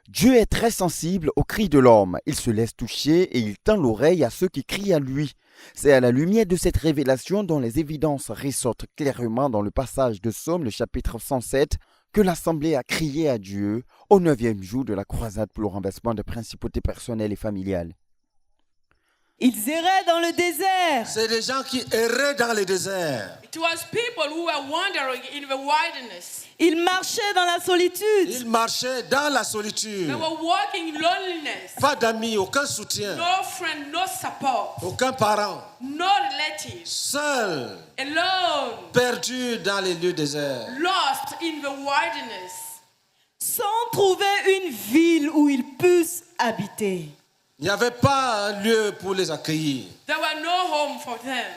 Dieu est très sensible aux cris de l'homme. Il se laisse toucher et il tend l'oreille à ceux qui crient à lui. C'est à la lumière de cette révélation dont les évidences ressortent clairement dans le passage de Psaume, le chapitre 107, que l'Assemblée a crié à Dieu au 9e jour de la croisade pour le renversement des principautés personnelles et familiales. Ils erraient dans le désert. C'est des gens qui erraient dans le désert. It was people who were wandering in the wilderness. Ils marchaient dans la solitude. Ils marchaient dans la solitude. They were walking in loneliness. Pas d'amis, aucun soutien, No friend, no support, aucun parent. no relatives. Seul, Alone, perdu dans les lieux déserts. lost in the wilderness. Sans trouver une ville où ils puissent habiter. Il n'y avait pas un lieu pour les accueillir. There were no home for them,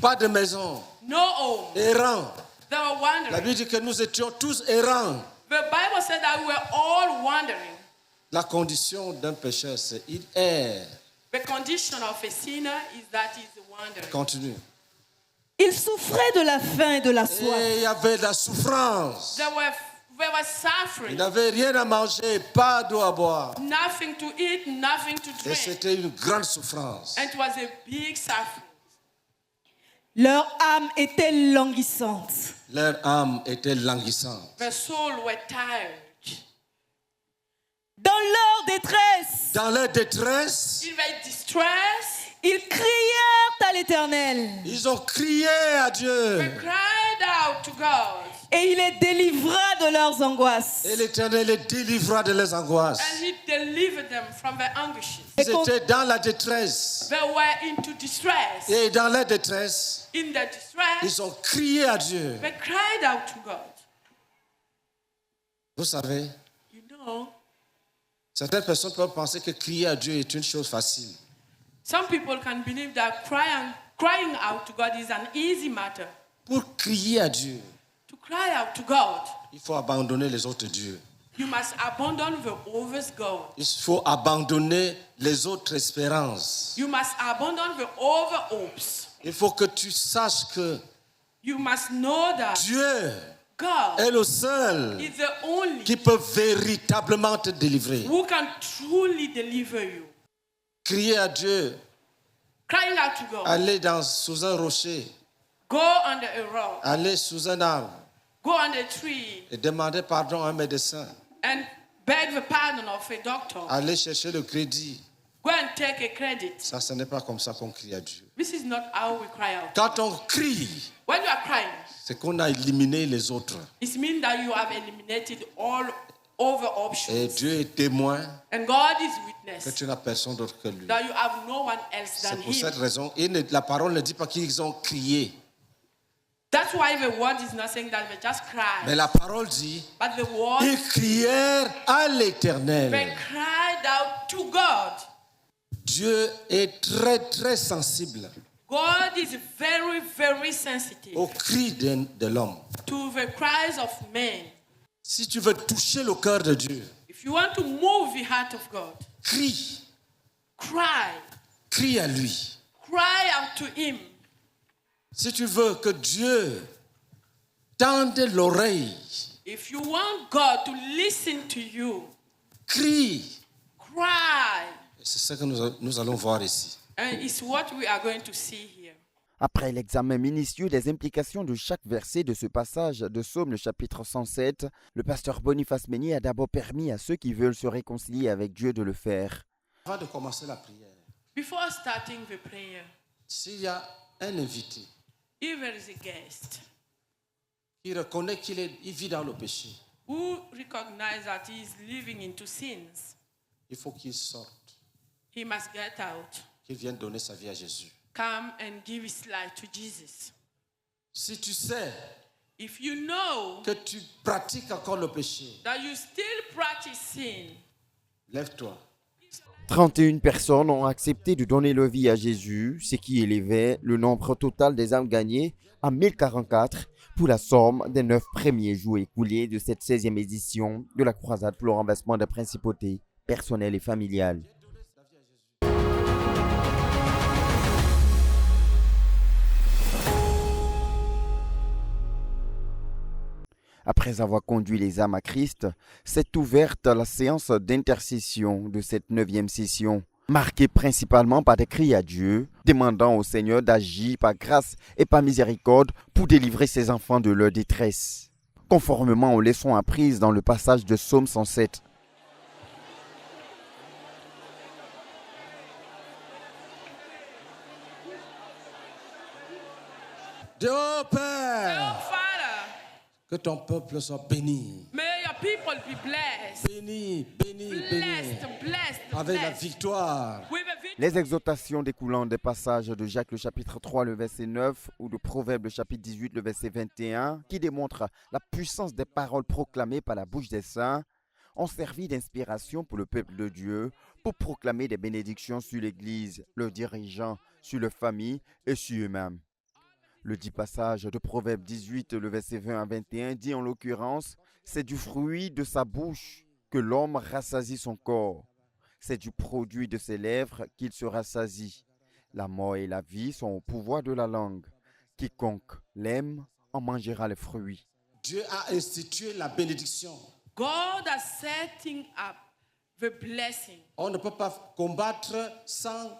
Pas de maison. no home. Errants. They were La wandering. Bible dit que nous étions tous errants. The Bible said that we were all wandering. La condition d'un pécheur, c'est il erre. The condition of a sinner is that he's wandering. Continue. Ils souffraient de la faim et de la soif. Et il y avait de la souffrance. They were Ils suffering. n'avaient rien à manger, pas d'eau à boire. Nothing to eat, nothing to Et drink. c'était une grande souffrance. And it was a big suffering. Leur âme était languissante. Leur âme était languissante. The soul were tired. Dans leur détresse, Dans leur détresse, In their distress, ils crièrent à l'Éternel. ils ont crié à Dieu. they cried out to God. Et il les délivra de leurs angoisses. Et l'Éternel les délivra de leurs angoisses. And he delivered them from their anguishes. Ils étaient dans la détresse. They were into distress. Et dans leur détresse, In their distress, ils ont crié à Dieu. they cried out to God. Vous savez, You know, certaines personnes peuvent penser que crier à Dieu est une chose facile. some people can believe that crying out to God is an easy matter. Pour crier à Dieu, To cry out to God, il faut abandonner les autres dieux. you must abandon the others God. Il faut abandonner les autres espérances. You must abandon the other hopes. Il faut que tu saches que You must know that Dieu God est le seul is the only qui peut véritablement te délivrer. who can truly deliver you. Crier à Dieu, Crying out to God. aller sous un rocher, Go under a rock. aller sous un arbre Go under a tree et demander pardon à un médecin, and beg the pardon of a doctor. aller chercher le crédit. Go and take a credit. Ça, ce n'est pas comme ça qu'on crie à Dieu. This is not how we cry out. Quand on crie, When you are crying, c'est qu'on a éliminé les autres. it means that you have eliminated all other Et options. Dieu est témoin And God is que witness tu n'as personne d'autre que lui. that you have no one else C'est than pour cette Him. raison, la parole ne dit pas qu'ils ont crié. That's why the word is not saying that they just Mais cried. la parole dit, But the word, ils crièrent à they l'Éternel. cried out to God. Dieu est très, très sensible God is very, very sensitive aux cris de l'homme. to the cries of men. Si tu veux toucher le cœur de Dieu, If you want to move the heart of God, crie, cry. crie à lui. Cry out to Him. Si tu veux que Dieu tende l'oreille, If you want God to listen to you, crie. cry. Et c'est ce que nous allons voir ici. And it's what we are going to see here. Après l'examen minutieux des implications de chaque verset de ce passage de Psaume, le chapitre 107, le pasteur Boniface Meunier a d'abord permis à ceux qui veulent se réconcilier avec Dieu de le faire. Avant de commencer la prière, Before starting the prayer, s'il y a un invité if there is a guest qui reconnaît qu'il vit dans le péché, who recognizes that he is living into sins, il faut qu'il sorte, he must get out, qu'il vienne donner sa vie à Jésus. come and give his life to Jesus. Si tu sais If you know que tu pratiques encore le péché, that you still practice sin, lève-toi. 31 personnes ont accepté de donner leur vie à Jésus, ce qui élevait le nombre total des âmes gagnées à 1044 pour la somme des 9 premiers jours écoulés de cette 16e édition de la croisade pour le renversement des principautés personnelles et familiales. Après avoir conduit les âmes à Christ, s'est ouverte la séance d'intercession de cette 9e session, marquée principalement par des cris à Dieu, demandant au Seigneur d'agir par grâce et par miséricorde pour délivrer ses enfants de leur détresse, conformément aux leçons apprises dans le passage de Psaume 107. Dieu Oh, Père, Father, que ton peuple soit béni. may your people be blessed. Béni, béni, béni. Blessed, Avec la blessed. victoire. With a victory. Les exhortations découlant des passages de Jacques le chapitre 3 le verset 9 ou de Proverbes le chapitre 18 le verset 21 qui démontrent la puissance des paroles proclamées par la bouche des saints ont servi d'inspiration pour le peuple de Dieu pour proclamer des bénédictions sur l'Église, leurs dirigeants, sur leurs familles et sur eux-mêmes. Le dit passage de Proverbes 18 le verset 20 à 21 dit en l'occurrence « C'est du fruit de sa bouche que l'homme rassasie son corps. C'est du produit de ses lèvres qu'il se rassasie. La mort et la vie sont au pouvoir de la langue. Quiconque l'aime en mangera les fruits. » Dieu a institué la bénédiction. God is setting up the blessing. On ne peut pas combattre sans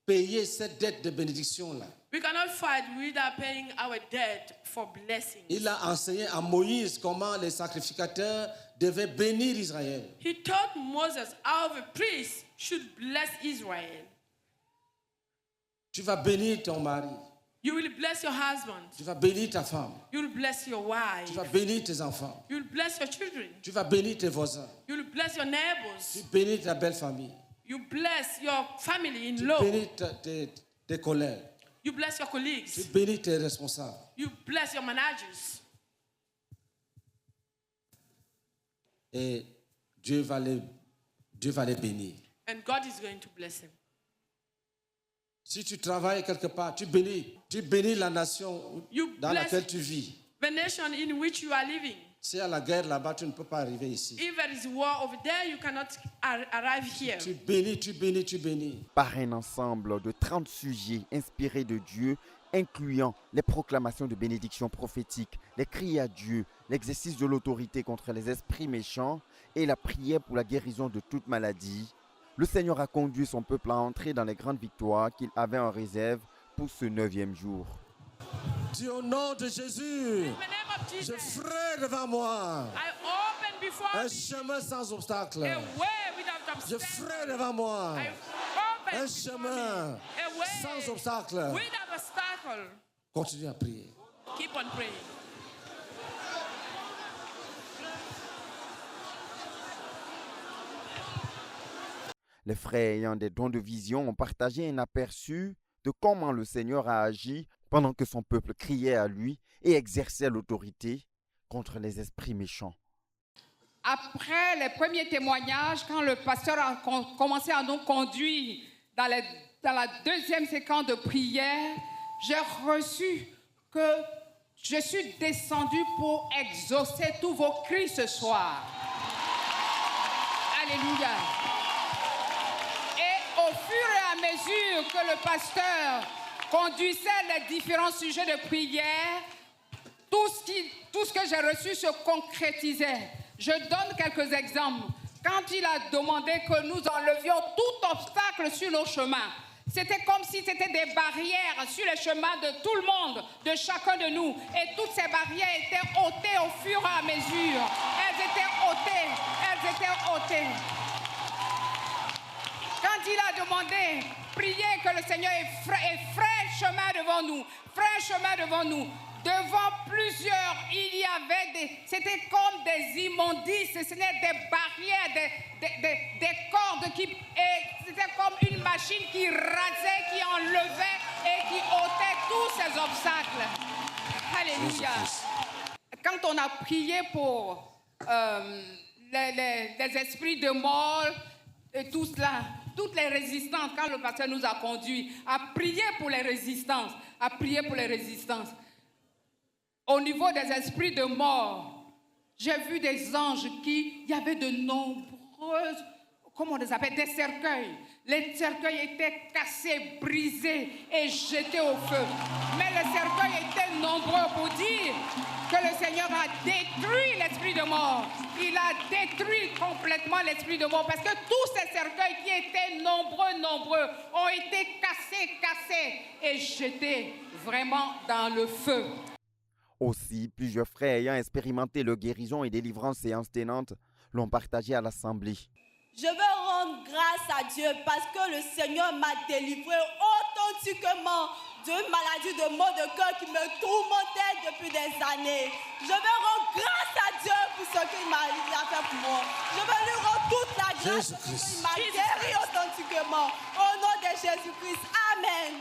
payer cette dette de bénédiction-là. We cannot fight without paying our debt for blessing. Il a enseigné à Moïse comment les sacrificateurs devaient bénir Israël. He taught Moses how the priest should bless Israel. Tu vas bénir ton mari. You will bless your husband. Tu vas bénir ta femme. You will bless your wife. Tu vas bénir tes enfants. You will bless your children. Tu vas bénir tes voisins. You will bless your Tu neighbors. bénis ta belle famille. You bless your family Tu in law. bénis tes collègues. You bless your Tu colleagues. bénis tes responsables. You bless your managers. Et Dieu va les bénir. And God is going to bless him. Si tu travailles quelque part, tu bénis la nation You dans bless laquelle tu vis. the nation in which you are living. S'il y a la guerre là-bas, tu ne peux pas arriver ici. If there is war over there, you cannot arrive here. Tu bénis, tu bénis, tu bénis. Par un ensemble de 30 sujets inspirés de Dieu, incluant les proclamations de bénédictions prophétiques, les cris à Dieu, l'exercice de l'autorité contre les esprits méchants et la prière pour la guérison de toute maladie, le Seigneur a conduit son peuple à entrer dans les grandes victoires qu'il avait en réserve pour ce 9e jour. Dis au nom de Jésus, In the name of je Jesus, ferai devant moi I open before un me chemin sans obstacle. a way without Je obstacle. ferai devant moi I open un before me chemin a way sans obstacle. without obstacle. Continue à prier. Keep on praying. Les frères ayant des dons de vision ont partagé un aperçu de comment le Seigneur a agi pendant que son peuple criait à lui et exerçait l'autorité contre les esprits méchants. Après les premiers témoignages, quand le pasteur a commencé à nous conduire dans la deuxième séquence de prière, j'ai reçu que je suis descendu pour exaucer tous vos cris ce soir. Alléluia. Et au fur et à mesure que le pasteur conduisait les différents sujets de prière, tout ce que j'ai reçu se concrétisait. Je donne quelques exemples. Quand il a demandé que nous enlevions tout obstacle sur nos chemins, c'était comme si c'était des barrières sur les chemins de tout le monde, de chacun de nous. Et toutes ces barrières étaient ôtées au fur et à mesure. Elles étaient ôtées. Quand il a demandé, priez que le Seigneur ait chemin devant nous. Devant plusieurs, il y avait c'était comme des immondices, ce n'est des barrières, des cordes c'était comme une machine qui rasait, qui enlevait et qui ôtait tous ces obstacles. Alléluia. Quand on a prié pour les esprits de mort et tout cela, toutes les résistances, quand le pasteur nous a conduits à prier pour les résistances, au niveau des esprits de mort, j'ai vu des anges il y avait de nombreuses, comment on les appelle, des cercueils. Les cercueils étaient cassés, brisés et jetés au feu. Mais les cercueils étaient nombreux pour dire que le Seigneur a détruit l'esprit de mort. Il a détruit complètement l'esprit de mort parce que tous ces cercueils qui étaient nombreux, ont été cassés et jetés vraiment dans le feu. Aussi, plusieurs frères ayant expérimenté le guérison et délivrance séance tenante l'ont partagé à l'Assemblée. Je veux rendre grâce à Dieu parce que le Seigneur m'a délivré authentiquement d'une maladie de maux de cœur qui me tourmentait depuis des années. Je veux rendre grâce à Dieu pour ce qu'il m'a fait pour moi. Je veux lui rendre toute la grâce parce qu'il m'a guéri authentiquement. Au nom de Jésus-Christ. Amen.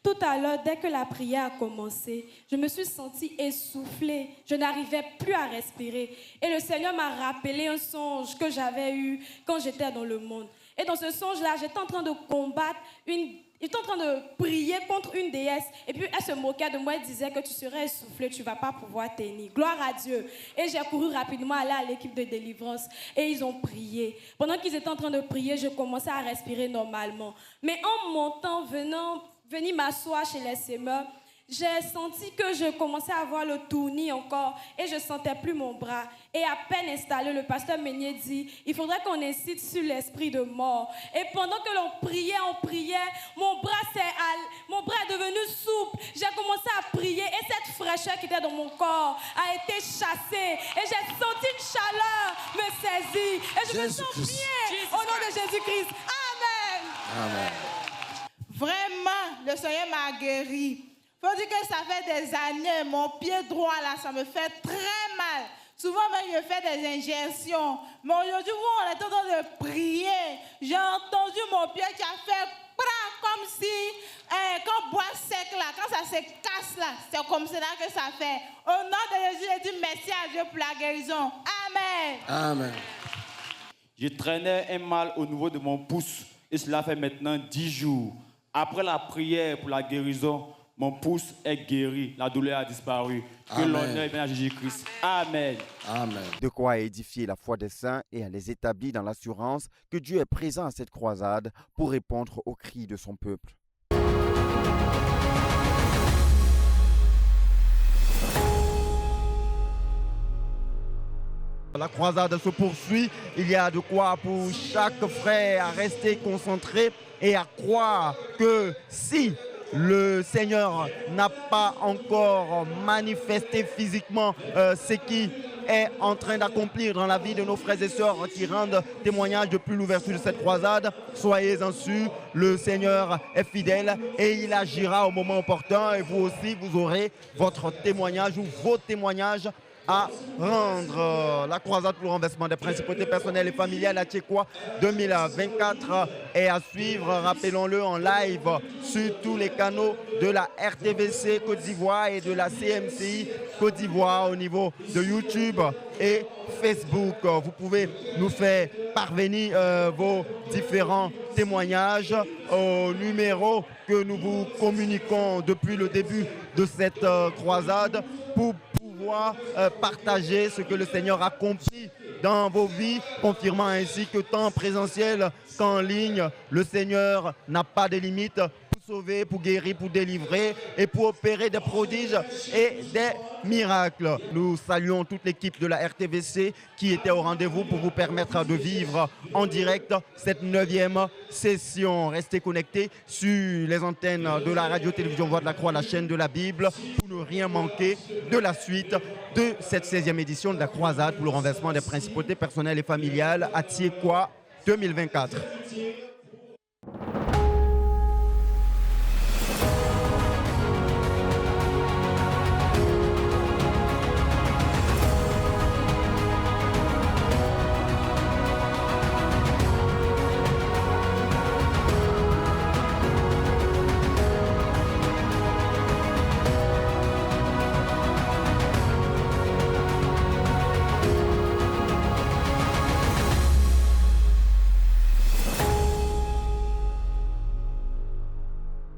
Tout à l'heure, dès que la prière a commencé, je me suis sentie essoufflée. Je n'arrivais plus à respirer. Et le Seigneur m'a rappelé un songe que j'avais eu quand j'étais dans le monde. Et dans ce songe-là, j'étais en train de combattre j'étais en train de prier contre une déesse. Et puis, elle se moquait de moi. Elle disait que tu serais essoufflée, tu ne vas pas pouvoir tenir. Gloire à Dieu. Et j'ai couru rapidement aller à l'équipe de délivrance. Et ils ont prié. Pendant qu'ils étaient en train de prier, je commençais à respirer normalement. Mais en montant, venir m'asseoir chez les semeurs, j'ai senti que je commençais à avoir le tournis encore et je ne sentais plus mon bras. Et à peine installé, le pasteur Meunier dit, il faudrait qu'on incite sur l'esprit de mort. Et pendant que l'on priait, mon bras est devenu souple. J'ai commencé à prier et cette fraîcheur qui était dans mon corps a été chassée. Et j'ai senti une chaleur me saisir. Et je me sens bien au nom de Jésus-Christ. Amen. Amen. Vraiment, le Seigneur m'a guéri. Faut dire que ça fait des années, mon pied droit là, ça me fait très mal. Souvent même, je fais des injections. Mais aujourd'hui, où on est en train de prier, j'ai entendu mon pied qui a fait comme si, quand bois sec là, quand ça se casse là, c'est comme cela que ça fait. Au nom de Jésus, je dis merci à Dieu pour la guérison. Amen. Amen. Je traînais un mal au niveau de mon pouce et cela fait maintenant 10 jours. Après la prière pour la guérison, mon pouce est guéri, la douleur a disparu. Que l'honneur vienne à Jésus-Christ. Amen. Amen. De quoi édifier la foi des saints et à les établir dans l'assurance que Dieu est présent à cette croisade pour répondre aux cris de son peuple. La croisade se poursuit, il y a de quoi pour chaque frère à rester concentré et à croire que si le Seigneur n'a pas encore manifesté physiquement ce qui est en train d'accomplir dans la vie de nos frères et sœurs qui rendent témoignage depuis l'ouverture de cette croisade, soyez-en sûrs, le Seigneur est fidèle et il agira au moment opportun et vous aussi vous aurez votre témoignage ou vos témoignages à rendre. La croisade pour le renversement des principautés personnelles et familiales à Tchékoua 2024 est à suivre, rappelons-le, en live sur tous les canaux de la RTVC Côte d'Ivoire et de la CMCI Côte d'Ivoire au niveau de YouTube et Facebook. Vous pouvez nous faire parvenir vos différents témoignages au numéro que nous vous communiquons depuis le début de cette croisade pour pouvoir partager ce que le Seigneur a accompli dans vos vies, confirmant ainsi que tant en présentiel qu'en ligne, le Seigneur n'a pas de limites pour sauver, pour guérir, pour délivrer et pour opérer des prodiges et des miracles. Nous saluons toute l'équipe de la RTVC qui était au rendez-vous pour vous permettre de vivre en direct cette 9e session. Restez connectés sur les antennes de la radio-télévision Voix de la Croix, la chaîne de la Bible, pour ne rien manquer de la suite de cette 16e édition de la croisade pour le renversement des principautés personnelles et familiales à Tchékoua 2024.